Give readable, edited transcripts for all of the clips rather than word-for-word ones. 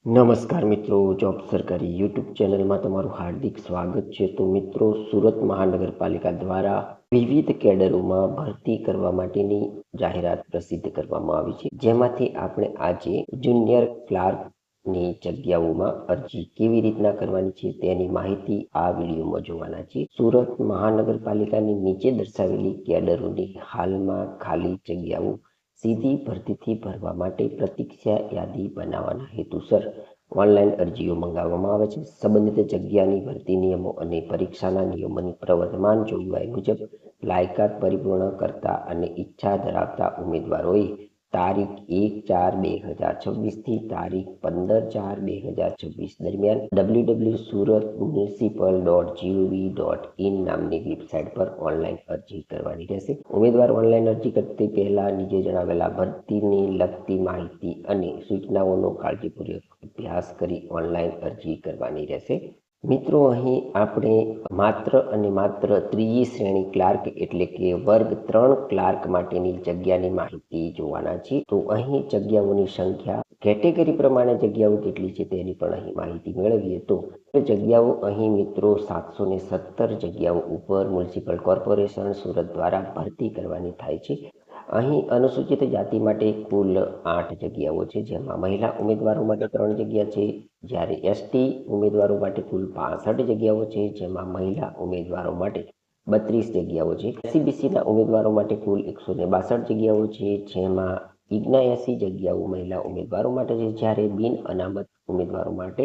નમસ્કાર મિત્રો, જોબ સરકારી યુટ્યુબ ચેનલમાં તમારું હાર્દિક સ્વાગત છે. તો મિત્રો, સુરત મહાનગરપાલિકા દ્વારા વિવિધ કેડરોમાં ભરતી કરવા માટેની જાહેરાત પ્રસિદ્ધ કરવામાં આવી છે, જેમાંથી આપણે આજે જુનિયર ક્લાર્કની જગ્યાઓમાં અરજી કેવી રીતના કરવાની છે તેની માહિતી આ વિડીયોમાં જોવાના છે. સુરત મહાનગરપાલિકાની નીચે દર્શાવેલી કેડરોની હાલમાં ખાલી જગ્યાઓ સીધી ભરતીથી ભરવા માટે પ્રતીક્ષા યાદી બનાવવાના હેતુસર ઓનલાઈન અરજીઓ મંગાવવામાં આવે છે. સંબંધિત જગ્યાની ભરતી નિયમો અને પરીક્ષાના નિયમોની પ્રવર્તમાન જોગવાઈ મુજબ લાયકાત પરિપૂર્ણ કરતા અને ઈચ્છા ધરાવતા ઉમેદવારોએ તારીખ 1/4/2026 થી તારીખ 15/4/2026 દરમિયાન www.suratmunicipal.gov.in નામની વેબસાઇટ પર ઓનલાઈન અરજી કરવાની રહેશે. ઉમેદવાર ઓનલાઈન અરજી કરતી પહેલા નીચે જણાવેલા ભરતીને લગતી માહિતી અને સૂચનાઓનો કાળજીપૂર્વક અભ્યાસ કરી ઓનલાઈન અરજી કરવાની રહેશે. મિત્રો, અહીં આપણે માત્ર અને માત્ર ત્રીજી શ્રેણી ક્લાર્ક એટલે કે વર્ગ 3 ક્લાર્ક માટેની જગ્યાની માહિતી જોવાના છે. તો અહીં જગ્યાઓની સંખ્યા કેટેગરી પ્રમાણે જગ્યાઓ કેટલી છે તેની પણ અહીં માહિતી મેળવીએ તો જગ્યાઓ અહીં મિત્રો 717 જગ્યાઓ ઉપર મ્યુનિસિપલ કોર્પોરેશન સુરત દ્વારા ભરતી કરવાની થાય છે. અહીં અનુસૂચિત જાતિ માટે કુલ 8 જગ્યાઓ છે, જેમાં મહિલા ઉમેદવારો માટે 3 જગ્યા છે, જ્યારે એસટી ઉમેદવારો માટે કુલ 65 જગ્યાઓ છે, જેમાં મહિલા ઉમેદવારો માટે 32 જગ્યાઓ છે. એસસીબીસીના ઉમેદવારો માટે કુલ 162 જગ્યાઓ છે, જેમાં 79 જગ્યાઓ મહિલા ઉમેદવારો માટે છે, જ્યારે બિન અનામત ઉમેદવારો માટે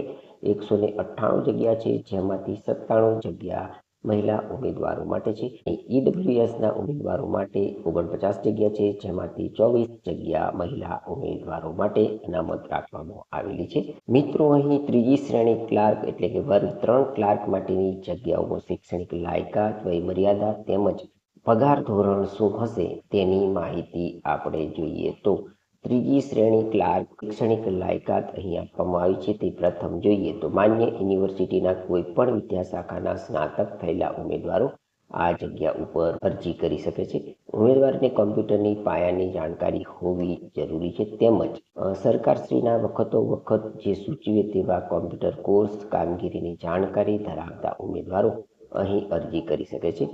198 જગ્યા છે, જેમાંથી 97 જગ્યા મહિલા ઉમેદવારો માટે છે. ઈડબ્લ્યુએસના ઉમેદવારો માટે 49 જગ્યા છે, જેમાંથી 24 જગ્યા મહિલા ઉમેદવારો માટે અનામત રાખવામાં આવેલી છે. મિત્રો, અહીં ત્રીજી શ્રેણી ક્લાર્ક એટલે કે વર્ગ 3 ક્લાર્ક માટેની જગ્યાઓમાં શૈક્ષણિક લાયકાત, વય મર્યાદા તેમજ પગાર ધોરણ શું હશે તેની માહિતી આપણે જોઈએ તો ત્રીજી શ્રેણી ક્લાર્ક શૈક્ષણિક લાયકાત અહીં આપવામાં આવી છે. તે પ્રથમ જોઈએ તો માન્ય યુનિવર્સિટીના કોઈ પણ વિદ્યાશાખાના સ્નાતક થયેલા ઉમેદવારો આ જગ્યા ઉપર અરજી કરી શકે છે. ઉમેદવારને કોમ્પ્યુટરની પાયાની જાણકારી હોવી જરૂરી છે, તેમજ સરકારશ્રીના વખતોવખત જે સૂચવે તેવા કોમ્પ્યુટર કોર્સ કામગીરીની જાણકારી ધરાવતા ઉમેદવારો અહીં અરજી કરી શકે છે.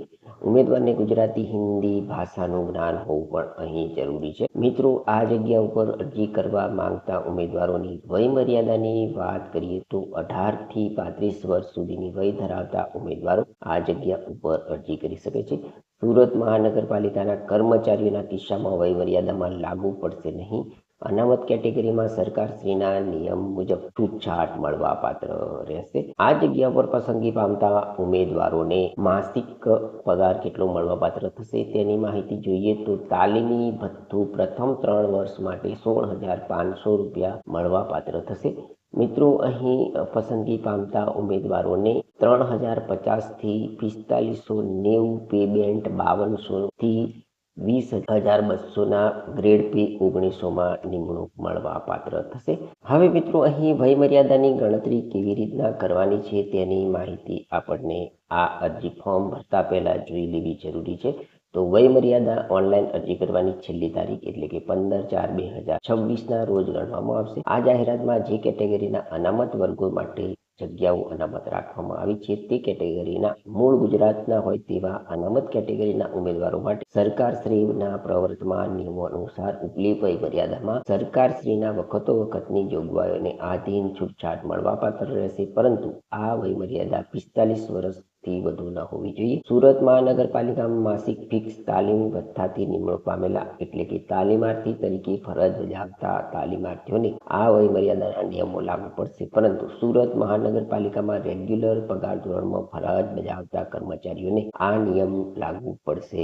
ઉમેદવારને ગુજરાતી, હિન્દી ભાષાનું જ્ઞાન હોવું પણ અહીં જરૂરી છે. મિત્રો, આ જગ્યા ઉપર અરજી કરવા માંગતા ઉમેદવારોની વય મર્યાદાની વાત કરીએ તો 18 થી 35 વર્ષ સુધીની વય ધરાવતા ઉમેદવારો આ જગ્યા ઉપર અરજી કરી શકે છે. સુરત મહાનગરપાલિકાના કર્મચારીઓના કિસ્સામાં વય મર્યાદામાં લાગુ પડશે નહીં. અનામત કેટેગરીમાં સરકારશ્રીના નિયમ મુજબ છૂટછાટ મળવા પાત્ર રહેશે. આ જગ્યા પર પસંદગી પામતા ઉમેદવારોને માસિક પગાર કેટલો મળવા પાત્ર થશે તેની માહિતી જોઈએ તો તાલીમી ભથ્થું પ્રથમ 3 વર્ષ માટે 16,500 રૂપિયા મળવા પાત્ર થશે. મિત્રો, અહીં પસંદગી પામતા ઉમેદવારોને 3,050 થી 4,590 પે બેન્ડ 5200 થી 20,200 ગ્રેડ પે 1900 નિમણૂક મળવા પાત્ર થશે. હવે મિત્રો, અહીં વય મર્યાદાની ગણતરી કેવી રીતના કરવાની છે તેની માહિતી આપણને આ અરજી ફોર્મ ભરતા પહેલા જોઈ લેવી જરૂરી છે. તો વય મર્યાદા ઓનલાઈન અરજી કરવાની છેલ્લી તારીખ એટલે કે 15/4/2026 રોજ ગણવામાં આવશે. આ જાહેરાતમાં જે કેટેગરીના અનામત વર્ગો માટે જગ્યાઓ અનામત રાખવામાં આવી છે તે કેટેગરીના મૂળ ગુજરાતના હોય તેવા અનામત કેટેગરીના ઉમેદવારો માટે સરકારશ્રીના પ્રવર્તમાન નિયમો અનુસાર ઉપલી વય મર્યાદામાં સરકારશ્રીના વખતોવખતની જોગવાઈઓને આધીન છૂટછાટ મળવાપાત્ર રહેશે, પરંતુ આ વય મર્યાદા 45 વર્ષથી વધુ ન હોવી જોઈએ. સુરત મહાનગરપાલિકામાં માસિક ફિક્સ તાલીમ ભથ્થાથી નિમણૂક પામેલા એટલે કે તાલીમાર્થી તરીકે ફરજ બજાવતા તાલીમાર્થીઓને આ વય મર્યાદાના નિયમો લાગુ પડશે, પરંતુ સુરત મહાનગરપાલિકામાં રેગ્યુલર પગાર ધોરણમાં ફરજ બજાવતા કર્મચારીઓને આ નિયમ લાગુ પડશે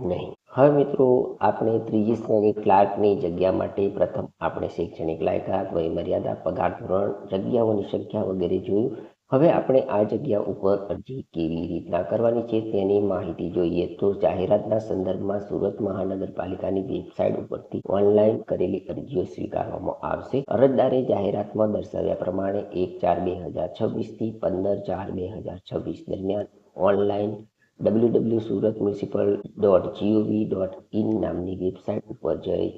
નહીં. હવે મિત્રો, આપણે ત્રીજી શ્રેણી ક્લાર્કની જગ્યા માટે પ્રથમ આપણે શૈક્ષણિક લાયકાત, વય મર્યાદા, પગાર ધોરણ, જગ્યાઓની સંખ્યા વગેરે જોયું. હવે આપણે આ જગ્યા ઉપર અરજી કેવી રીતના કરવાની છે તેની માહિતી જોઈએ તો જાહેરાતના સંદર્ભમાં સુરત મહાનગરપાલિકાની વેબસાઇટ ઉપરથી ઓનલાઈન કરેલી અરજીઓ સ્વીકારવામાં આવશે. અરજદારે જાહેરાતમાં દર્શાવ્યા પ્રમાણે 1/4/2026 થી 15/4/2026 દરમિયાન ઓનલાઈન www.suratmunicipal.gov.in નામની વેબસાઇટ ઉપર જઈ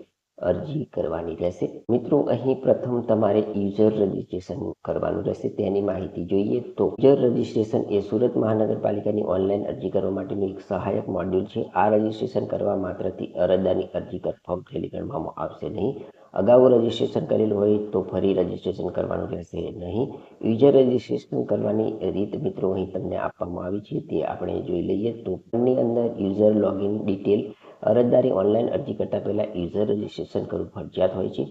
અરજી કરવાની રહેશે. મિત્રો અહીં પ્રથમ તમારે યુઝર રજિસ્ટ્રેશન કરવાનું રહેશે. તેની માહિતી જોઈએ તો યુઝર રજિસ્ટ્રેશન એ સુરત મહાનગરપાલિકાની ઓનલાઈન અરજી કરવા માટેનું એક સહાયક મોડ્યુલ છે. આ રજિસ્ટ્રેશન કરવા માત્રથી અરજદારની અરજી કન્ફર્મ થયેલી ગણવામાં આવશે નહીં. અગાઉ રજિસ્ટ્રેશન કરેલું હોય તો ફરી રજિસ્ટ્રેશન કરવાનું રહેશે નહીં. યુઝર રજિસ્ટ્રેશન કરવાની રીત મિત્રો અહીં તમને આપવામાં આવી છે, તે આપણે જોઈ લઈએ તો ની અંદર યુઝર લોગિન ડિટેલ અરજદારે ઓનલાઈન અરજી કરતા પહેલા યુઝર રજિસ્ટ્રેશન કરવું ફરજિયાત હોય છે.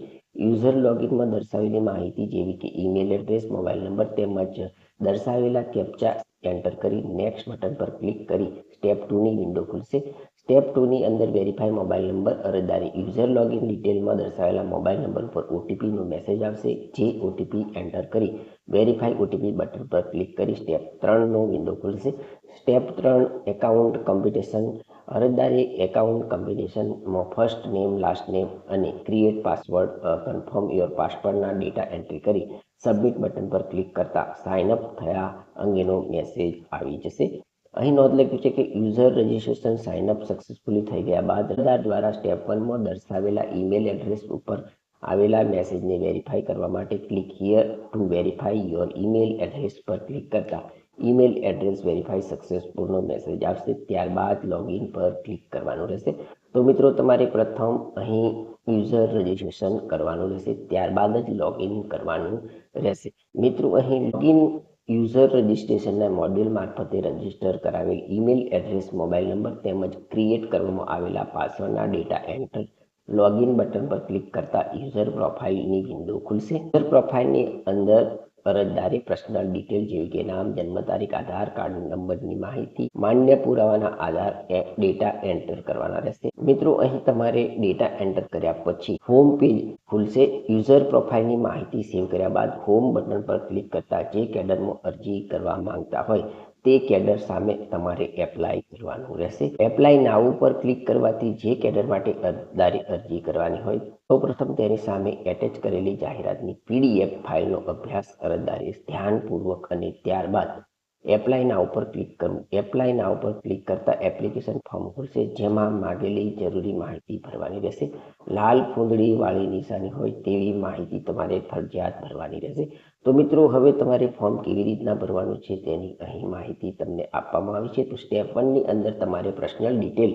યુઝર લોગિનમાં દર્શાવેલી માહિતી જેવી કે ઈમેલ એડ્રેસ, મોબાઈલ નંબર તેમજ દર્શાવેલા કેપ્ચા એન્ટર કરી નેક્સ્ટ બટન પર ક્લિક કરી સ્ટેપ 2ની વિન્ડો ખુલશે. સ્ટેપ 2ની અંદર વેરીફાઈ મોબાઈલ નંબર અરજદારે યુઝર લોગિન ડિટેલમાં દર્શાવેલા મોબાઈલ નંબર પર ઓટીપીનો મેસેજ આવશે, જે ઓટીપી એન્ટર કરી વેરીફાઈ ઓટીપી બટન પર ક્લિક કરી સ્ટેપ 3નો વિન્ડો ખુલશે. સ્ટેપ 3 એકાઉન્ટ કમ્પ્યુટેશન અરજદારે એકાઉન્ટ કમ્બિનેશનમાં ફર્સ્ટ નેમ, લાસ્ટ નેમ અને ક્રિએટ પાસવર્ડ કન્ફર્મ યોર પાસવર્ડના ડેટા એન્ટ્રી કરી સબમિટ બટન પર ક્લિક કરતા સાઇન અપ થયા અંગેનો મેસેજ આવી જશે. અહીં નોંધ લખ્યું છે કે user registration sign up successfully થઈ ગયા બાદ અરજદાર દ્વારા સ્ટેપ 1માં દર્શાવેલા ઈમેલ એડ્રેસ ઉપર આવેલા મેસેજને વેરીફાઈ કરવા માટે click here two verify your email address પર ક્લિક કરતા ઈમેલ એડ્રેસ વેરીફાઈ સક્સેસફુલનો મેસેજ આવશે. ત્યારબાદ લોગિન પર ક્લિક કરવાનું રહેશે. તો મિત્રો તમારે પ્રથમ અહીં યુઝર રજિસ્ટ્રેશન કરવાનું રહેશે, ત્યારબાદ જ લોગિન કરવાનું રહેશે. મિત્રો અહીં લોગિન યુઝર રજિસ્ટ્રેશનના મોડ્યુલ મારફતે રજિસ્ટર કરાવેલ ઈમેલ એડ્રેસ, મોબાઈલ નંબર તેમજ ક્રિએટ કરવામાં આવેલા પાસવર્ડના ડેટા એન્ટર લોગિન બટન પર ક્લિક કરતા યુઝર પ્રોફાઇલની વિન્ડો ખુલશે. યુઝર પ્રોફાઇલની અંદર અરજદારે પર્સનલ ડિટેલ જેવી કે નામ, જન્મ તારીખ, આધાર કાર્ડ નંબરની માહિતી, માન્ય પુરાવાના આધાર ડેટા એન્ટર કરવાના રહેશે. મિત્રો અહીં તમારે ડેટા એન્ટર કર્યા પછી હોમ પેજ ખુલશે. યુઝર પ્રોફાઇલની માહિતી સેવ કર્યા બાદ હોમ બટન પર ક્લિક કરતા જે કેડરમાં અરજી કરવા માંગતા હોય તે કેડર સામે તમારે એપ્લાય કરવાનું રહેશે. એપ્લાય નાવ ઉપર ક્લિક કરવાથી જે કેડર માટે અરજદારે અરજી કરવાની હોય સૌપ્રથમ તેની સામે એટેચ કરેલી જાહેરાતની પીડીએફ ફાઇલનો અભ્યાસ અરજદારે ધ્યાનપૂર્વક અને ત્યારબાદ એપ્લાય નાવ પર ક્લિક કરવું. એપ્લાય નાવ પર ક્લિક કરતા એપ્લિકેશન ફોર્મ ખુલશે, જેમાં માગેલી જરૂરી માહિતી ભરવાની રહેશે. લાલ ફૂંદડી વાળી નિશાની હોય તેવી માહિતી તમારે ફરજિયાત ભરવાની રહેશે. તો મિત્રો હવે તમારે ફોર્મ કેવી રીતના ભરવાનું છે તેની અહીં માહિતી તમને આપવામાં આવી છે. તો સ્ટેપ 1ની અંદર તમારે પર્સનલ ડિટેલ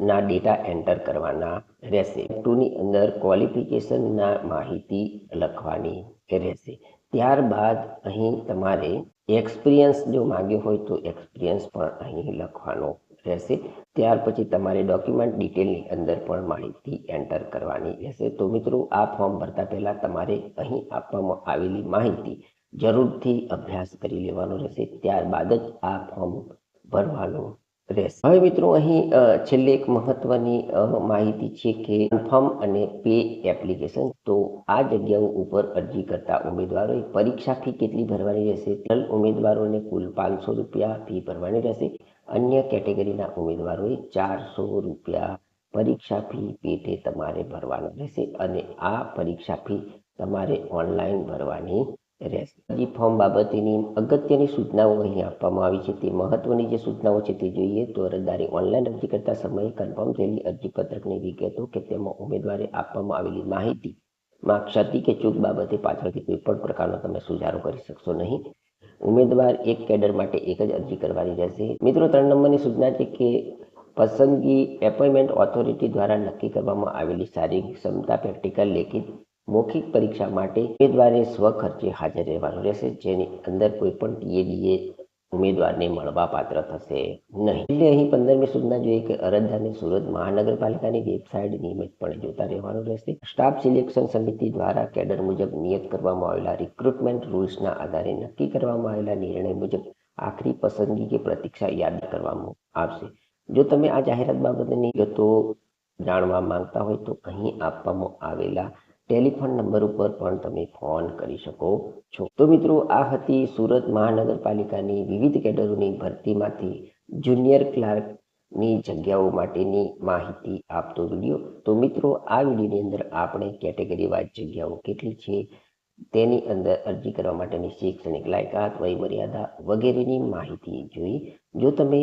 ના ડેટા એન્ટર કરવાના રહેશે. 2ની અંદર ક્વોલિફિકેશનના માહિતી લખવાની રહેશે. ત્યારબાદ અહીં તમારે એક્સપિરિયન્સ જો માંગ્યો હોય તો એક્સપિરિયન્સ પણ અહીં લખવાનો રહેશે. ત્યાર પછી તમારે ડોક્યુમેન્ટ ડિટેલની અંદર પણ માહિતી એન્ટર કરવાની રહેશે. તો મિત્રો આ ફોર્મ ભરતા પહેલા તમારે અહીં આપવામાં આવેલી માહિતી જરૂરથી અભ્યાસ કરી લેવાનો રહેશે. ત્યારબાદ જ આ ફોર્મ ભરવાનું રહેશે. હવે મિત્રો અહીં છેલ્લે એક મહત્વની માહિતી છે કે કન્ફર્મ અને પે એપ્લિકેશન. તો આ જગ્યાઓ ઉપર અરજી કરતા ઉમેદવારોએ પરીક્ષા ફી કેટલી ભરવાની રહેશે? ઉમેદવારોને કુલ 500 રૂપિયા ફી ભરવાની રહેશે. અન્ય કેટેગરીના ઉમેદવારોએ 400 રૂપિયા પરીક્ષા ફી પેટે તમારે ભરવાનો રહેશે અને આ પરીક્ષા ફી તમારે ઓનલાઈન ભરવાની રહેશે. અરજી ફોર્મ બાબતેની અગત્યની સૂચનાઓ અહીં આપવામાં આવી છે. તે મહત્વની જે સૂચનાઓ છે તે જોઈએ તો અરજદારે ઓનલાઈન અરજી કરતા સમયે કન્ફર્મ થયેલી અરજી પત્રકની વિગતો કે તેમાં ઉમેદવારે આપવામાં આવેલી માહિતીમાં ક્ષતિ કે ચૂક બાબતે પાછળથી કોઈ પણ પ્રકારનો તમે સુધારો કરી શકશો નહીં. ઉમેદવાર એક કેડર માટે એક જ અરજી કરવાની રહેશે. મિત્રો 3 નંબરની સૂચના છે કે પસંદગી એપોઇન્ટમેન્ટ ઓથોરિટી દ્વારા નક્કી કરવામાં આવેલી શારીરિક ક્ષમતા પ્રેક્ટિકલ લેખિત મૌખિક પરીક્ષા માટે ઉમેદવારે સ્વખર્ચે હાજર રહેવાનું રહેશે, જેની અંદર કોઈ પણ ટીએડીએ ઉમેદવારને મળવા પાત્ર થશે નહીં. એટલે અહીં 15મી સૂચના જોઈએ કે અરજદારને સુરત મહાનગરપાલિકાની વેબસાઇટ નિયમિતપણે જોતા રહેવાનું રહેશે. સ્ટાફ સિલેક્શન સમિતિ દ્વારા કેડર મુજબ નિયત કરવામાં આવેલા રિક્રુટમેન્ટ રૂલ્સના આધારે નક્કી કરવામાં આવેલા નિર્ણય મુજબ આખરી પસંદગી કે પ્રતીક્ષા યાદ કરવામાં આવશે. જો તમે આ જાહેરાત બાબતની વિગતો જાણવા માંગતા હોય તો અહીં આપવામાં આવેલા ટેલિફોન નંબર ઉપર પણ તમે ફોન કરી શકો છો. તો મિત્રો આ હતી સુરત મહાનગરપાલિકાની વિવિધ કેડરોની ભરતીમાંથી જુનિયર ક્લાર્કની જગ્યાઓ માટેની માહિતી આપતો વિડીયો. તો મિત્રો આ વિડીયોની અંદર આપણે કેટેગરી વાઇઝ જગ્યાઓ કેટલી છે તેની અંદર અરજી કરવા માટેની શૈક્ષણિક લાયકાત, વય મર્યાદા વગેરેની માહિતી જોઈ. જો તમે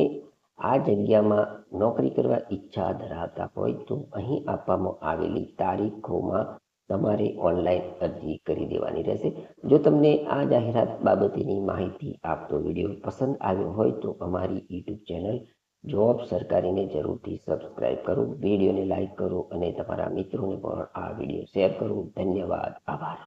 આ જગ્યામાં નોકરી કરવા ઈચ્છા ધરાવતા હોય તો અહીં આપવામાં આવેલી તારીખોમાં તમારે ઓનલાઈન અરજી કરી દેવાની રહેશે. જો તમને આ જાહેરાત બાબતેની માહિતી આપતો વિડીયો પસંદ આવ્યો હોય તો અમારી યુટ્યુબ ચેનલ જોબ સરકારીને જરૂરથી સબસ્ક્રાઇબ કરો, વિડીયોને લાઇક કરો અને તમારા મિત્રોને પણ આ વિડીયો શેર કરો. ધન્યવાદ. આભાર.